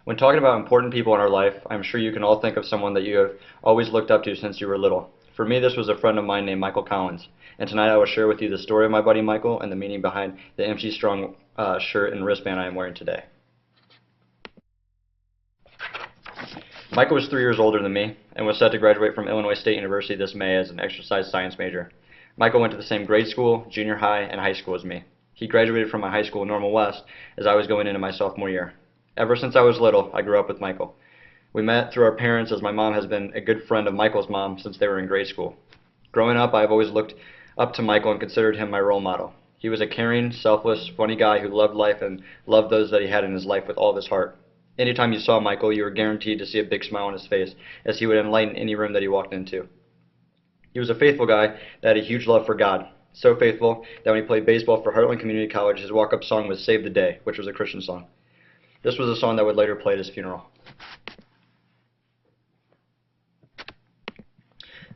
When talking about important people in our life, I'm sure you can all think of someone that you have always looked up to since you were little. For me, this was a friend of mine named Michael Collins, and tonight I will share with you the story of my buddy Michael and the meaning behind the MCstrong shirt and wristband I am wearing today. Michael was 3 years older than me and was set to graduate from Illinois State University this May as an exercise science major. Michael went to the same grade school, junior high, and high school as me. He graduated from my high school, Normal West, as I was going into my sophomore year. Ever since I was little, I grew up with Michael. We met through our parents, as my mom has been a good friend of Michael's mom since they were in grade school. Growing up, I've always looked up to Michael and considered him my role model. He was a caring, selfless, funny guy who loved life and loved those that he had in his life with all of his heart. Anytime you saw Michael, you were guaranteed to see a big smile on his face, as he would enlighten any room that he walked into. He was a faithful guy that had a huge love for God. So faithful that when he played baseball for Heartland Community College, his walk-up song was Save the Day, which was a Christian song. This was a song that would later play at his funeral.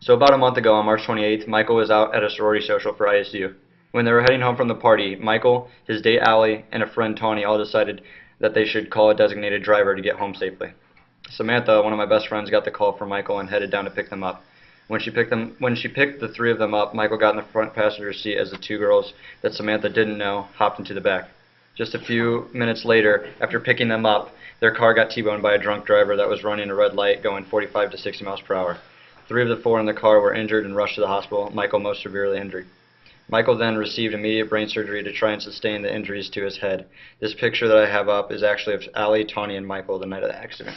So about a month ago, on March 28th, Michael was out at a sorority social for ISU. When they were heading home from the party, Michael, his date Allie, and a friend Tawny all decided that they should call a designated driver to get home safely. Samantha, one of my best friends, got the call from Michael and headed down to pick them up. When she picked the three of them up, Michael got in the front passenger seat as the two girls that Samantha didn't know hopped into the back. Just a few minutes later, after picking them up, their car got T-boned by a drunk driver that was running a red light going 45 to 60 miles per hour. Three of the four in the car were injured and rushed to the hospital, Michael most severely injured. Michael then received immediate brain surgery to try and sustain the injuries to his head. This picture that I have up is actually of Allie, Tawny, and Michael the night of the accident.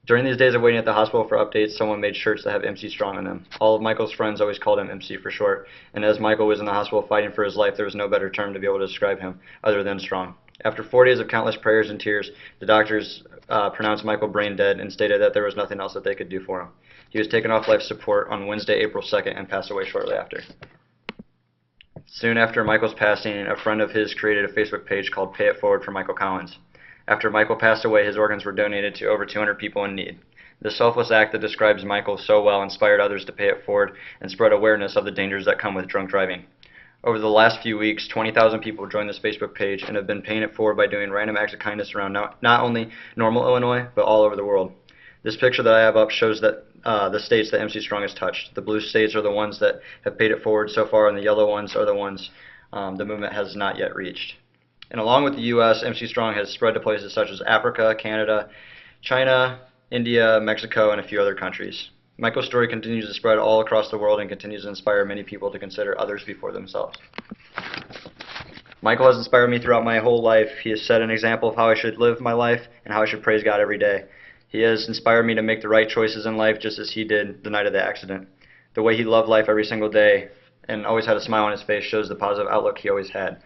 During these days of waiting at the hospital for updates, someone made shirts that have MCstrong on them. All of Michael's friends always called him MC for short, and as Michael was in the hospital fighting for his life, there was no better term to be able to describe him other than strong. After 4 days of countless prayers and tears, the doctors pronounced Michael brain dead and stated that there was nothing else that they could do for him. He was taken off life support on Wednesday, April 2nd, and passed away shortly after. Soon after Michael's passing, a friend of his created a Facebook page called Pay It Forward for Michael Collins. After Michael passed away, his organs were donated to over 200 people in need. This selfless act that describes Michael so well inspired others to pay it forward and spread awareness of the dangers that come with drunk driving. Over the last few weeks, 20,000 people joined this Facebook page and have been paying it forward by doing random acts of kindness around not only Normal, Illinois, but all over the world. This picture that I have up shows that the states that MCstrong has touched. The blue states are the ones that have paid it forward so far, and the yellow ones are the ones the movement has not yet reached. And along with the U.S., MCstrong has spread to places such as Africa, Canada, China, India, Mexico, and a few other countries. Michael's story continues to spread all across the world and continues to inspire many people to consider others before themselves. Michael has inspired me throughout my whole life. He has set an example of how I should live my life and how I should praise God every day. He has inspired me to make the right choices in life just as he did the night of the accident. The way he loved life every single day and always had a smile on his face shows the positive outlook he always had.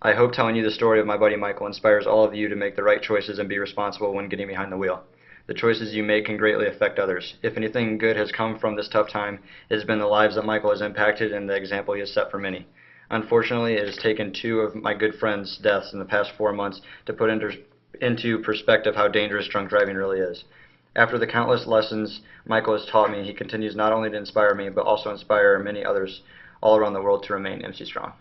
I hope telling you the story of my buddy Michael inspires all of you to make the right choices and be responsible when getting behind the wheel. The choices you make can greatly affect others. If anything good has come from this tough time, it has been the lives that Michael has impacted and the example he has set for many. Unfortunately, it has taken two of my good friends' deaths in the past 4 months to put into perspective how dangerous drunk driving really is. After the countless lessons Michael has taught me, he continues not only to inspire me, but also inspire many others all around the world to remain MC Strong.